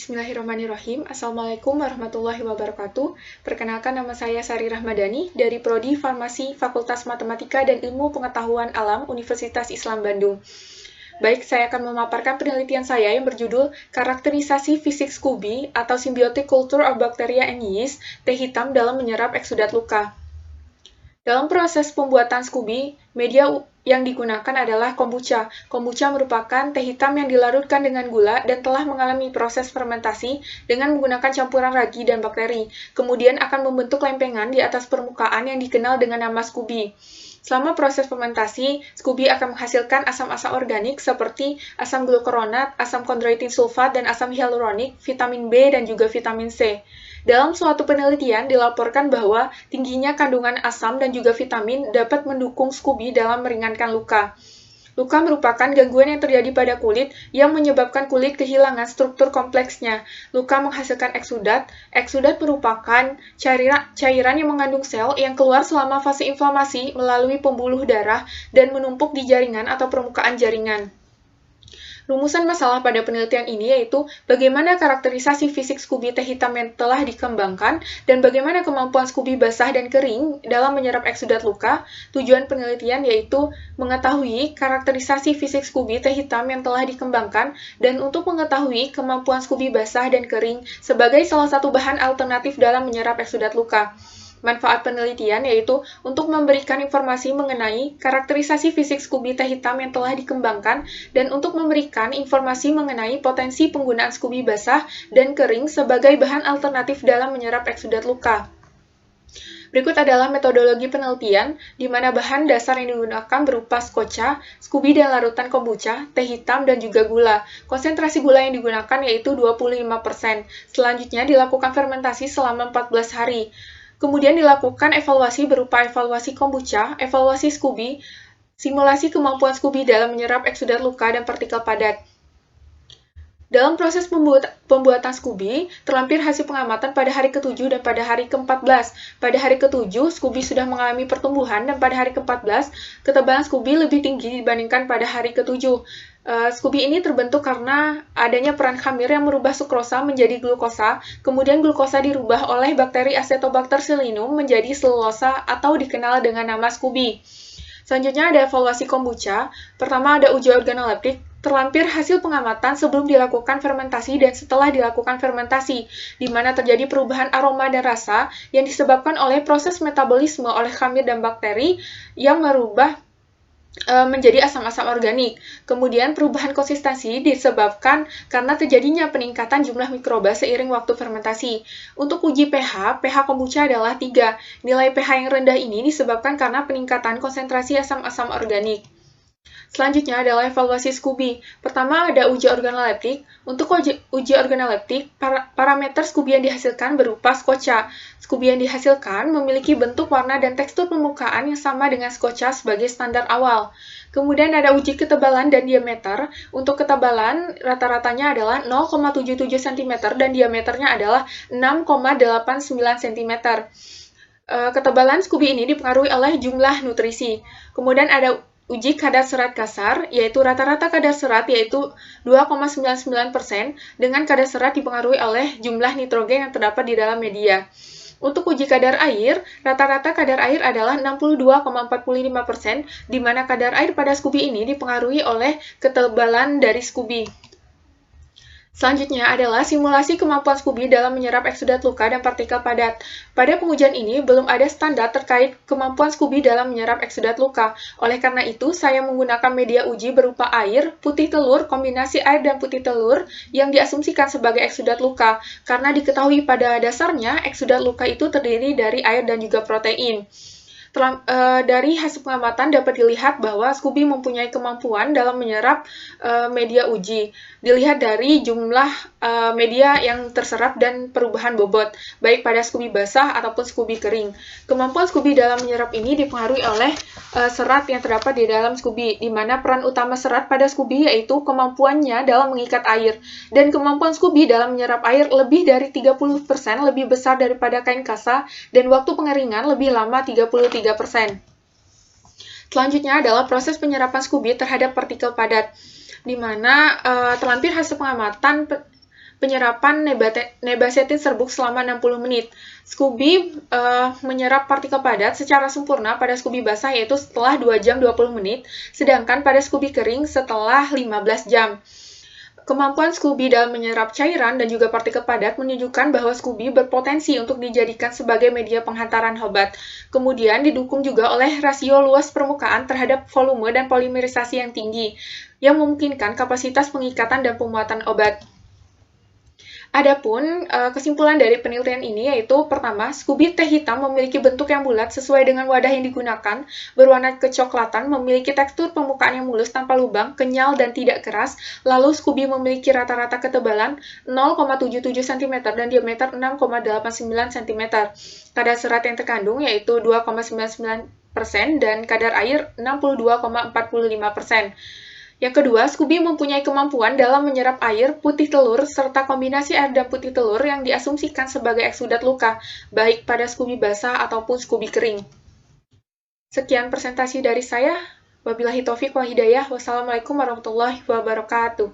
Bismillahirrahmanirrahim. Assalamualaikum warahmatullahi wabarakatuh. Perkenalkan, nama saya Sari Rahmadani dari Prodi Farmasi Fakultas Matematika dan Ilmu Pengetahuan Alam Universitas Islam Bandung. Baik, saya akan memaparkan penelitian saya yang berjudul Karakterisasi Fisik Scooby atau Symbiotic Culture of Bacteria and Yeast, teh hitam dalam menyerap eksudat luka. Dalam proses pembuatan Scooby, media yang digunakan adalah kombucha. Kombucha merupakan teh hitam yang dilarutkan dengan gula dan telah mengalami proses fermentasi dengan menggunakan campuran ragi dan bakteri. Kemudian akan membentuk lempengan di atas permukaan yang dikenal dengan nama Scooby. Selama proses fermentasi, Scooby akan menghasilkan asam-asam organik seperti asam glukuronat, asam kondroitin sulfat, dan asam hyaluronik, vitamin B, dan juga vitamin C. Dalam suatu penelitian dilaporkan bahwa tingginya kandungan asam dan juga vitamin dapat mendukung Scooby dalam meringankan luka. Luka merupakan gangguan yang terjadi pada kulit yang menyebabkan kulit kehilangan struktur kompleksnya. Luka menghasilkan eksudat. Eksudat merupakan cairan yang mengandung sel yang keluar selama fase inflamasi melalui pembuluh darah dan menumpuk di jaringan atau permukaan jaringan. Rumusan masalah pada penelitian ini yaitu bagaimana karakterisasi fisik Scooby teh hitam yang telah dikembangkan dan bagaimana kemampuan Scooby basah dan kering dalam menyerap eksudat luka. Tujuan penelitian yaitu mengetahui karakterisasi fisik Scooby teh hitam yang telah dikembangkan dan untuk mengetahui kemampuan Scooby basah dan kering sebagai salah satu bahan alternatif dalam menyerap eksudat luka. Manfaat penelitian yaitu untuk memberikan informasi mengenai karakterisasi fisik Scooby teh hitam yang telah dikembangkan dan untuk memberikan informasi mengenai potensi penggunaan Scooby basah dan kering sebagai bahan alternatif dalam menyerap eksudat luka. Berikut adalah metodologi penelitian, di mana bahan dasar yang digunakan berupa scotcha, Scooby dan larutan kombucha, teh hitam, dan juga gula. Konsentrasi gula yang digunakan yaitu 25%. Selanjutnya dilakukan fermentasi selama 14 hari. Kemudian dilakukan evaluasi berupa evaluasi kombucha, evaluasi Scooby, simulasi kemampuan Scooby dalam menyerap eksudat luka dan partikel padat. Dalam proses pembuatan Scooby, terlampir hasil pengamatan pada hari ke-7 dan pada hari ke-14. Pada hari ke-7, Scooby sudah mengalami pertumbuhan dan pada hari ke-14, ketebalan Scooby lebih tinggi dibandingkan pada hari ke-7. Scooby ini terbentuk karena adanya peran khamir yang merubah sukrosa menjadi glukosa, kemudian glukosa dirubah oleh bakteri Acetobacter sillinum menjadi selulosa atau dikenal dengan nama Scooby. Selanjutnya ada evaluasi kombucha. Pertama ada uji organoleptik, terlampir hasil pengamatan sebelum dilakukan fermentasi dan setelah dilakukan fermentasi, di mana terjadi perubahan aroma dan rasa yang disebabkan oleh proses metabolisme oleh khamir dan bakteri yang merubah menjadi asam-asam organik. Kemudian perubahan konsistensi disebabkan karena terjadinya peningkatan jumlah mikroba seiring waktu fermentasi. Untuk uji pH kombucha adalah 3. Nilai pH yang rendah ini disebabkan karena peningkatan konsentrasi asam-asam organik. Selanjutnya adalah evaluasi Scooby. Pertama ada uji organoleptik. Untuk uji organoleptik, parameter Scooby yang dihasilkan berupa scotcha. Scooby yang dihasilkan memiliki bentuk, warna, dan tekstur permukaan yang sama dengan scotcha sebagai standar awal. Kemudian ada uji ketebalan dan diameter. Untuk ketebalan, rata-ratanya adalah 0,77 cm dan diameternya adalah 6,89 cm. Ketebalan Scooby ini dipengaruhi oleh jumlah nutrisi. Kemudian ada uji kadar serat kasar, yaitu rata-rata kadar serat yaitu 2,99% dengan kadar serat dipengaruhi oleh jumlah nitrogen yang terdapat di dalam media. Untuk uji kadar air, rata-rata kadar air adalah 62,45%, di mana kadar air pada Scooby ini dipengaruhi oleh ketebalan dari Scooby. Selanjutnya adalah simulasi kemampuan Scooby dalam menyerap eksudat luka dan partikel padat. Pada pengujian ini, belum ada standar terkait kemampuan Scooby dalam menyerap eksudat luka. Oleh karena itu, saya menggunakan media uji berupa air, putih telur, kombinasi air dan putih telur yang diasumsikan sebagai eksudat luka, karena diketahui pada dasarnya eksudat luka itu terdiri dari air dan juga protein. Dari hasil pengamatan dapat dilihat bahwa Scooby mempunyai kemampuan dalam menyerap media uji. Dilihat dari jumlah media yang terserap dan perubahan bobot, baik pada Scooby basah ataupun Scooby kering. Kemampuan Scooby dalam menyerap ini dipengaruhi oleh serat yang terdapat di dalam Scooby, di mana peran utama serat pada Scooby yaitu kemampuannya dalam mengikat air. Dan kemampuan Scooby dalam menyerap air lebih dari 30% lebih besar daripada kain kasa, dan waktu pengeringan lebih lama 33%. Selanjutnya adalah proses penyerapan Scooby terhadap partikel padat, di mana terlampir hasil pengamatan penyerapan nebasetin serbuk selama 60 menit. Scooby menyerap partikel padat secara sempurna pada Scooby basah yaitu setelah 2 jam 20 menit, sedangkan pada Scooby kering setelah 15 jam. Kemampuan Scooby dalam menyerap cairan dan juga partikel padat menunjukkan bahwa Scooby berpotensi untuk dijadikan sebagai media penghantaran obat. Kemudian didukung juga oleh rasio luas permukaan terhadap volume dan polimerisasi yang tinggi, yang memungkinkan kapasitas pengikatan dan pemuatan obat. Adapun kesimpulan dari penelitian ini yaitu pertama, Scooby teh hitam memiliki bentuk yang bulat sesuai dengan wadah yang digunakan, berwarna kecoklatan, memiliki tekstur permukaan yang mulus tanpa lubang, kenyal dan tidak keras, lalu Scooby memiliki rata-rata ketebalan 0,77 cm dan diameter 6,89 cm. Kadar serat yang terkandung yaitu 2,99% dan kadar air 62,45%. Yang kedua, Scooby mempunyai kemampuan dalam menyerap air, putih telur, serta kombinasi air dan putih telur yang diasumsikan sebagai eksudat luka, baik pada Scooby basah ataupun Scooby kering. Sekian presentasi dari saya. Wabillahi taufiq wal hidayah. Wassalamualaikum warahmatullahi wabarakatuh.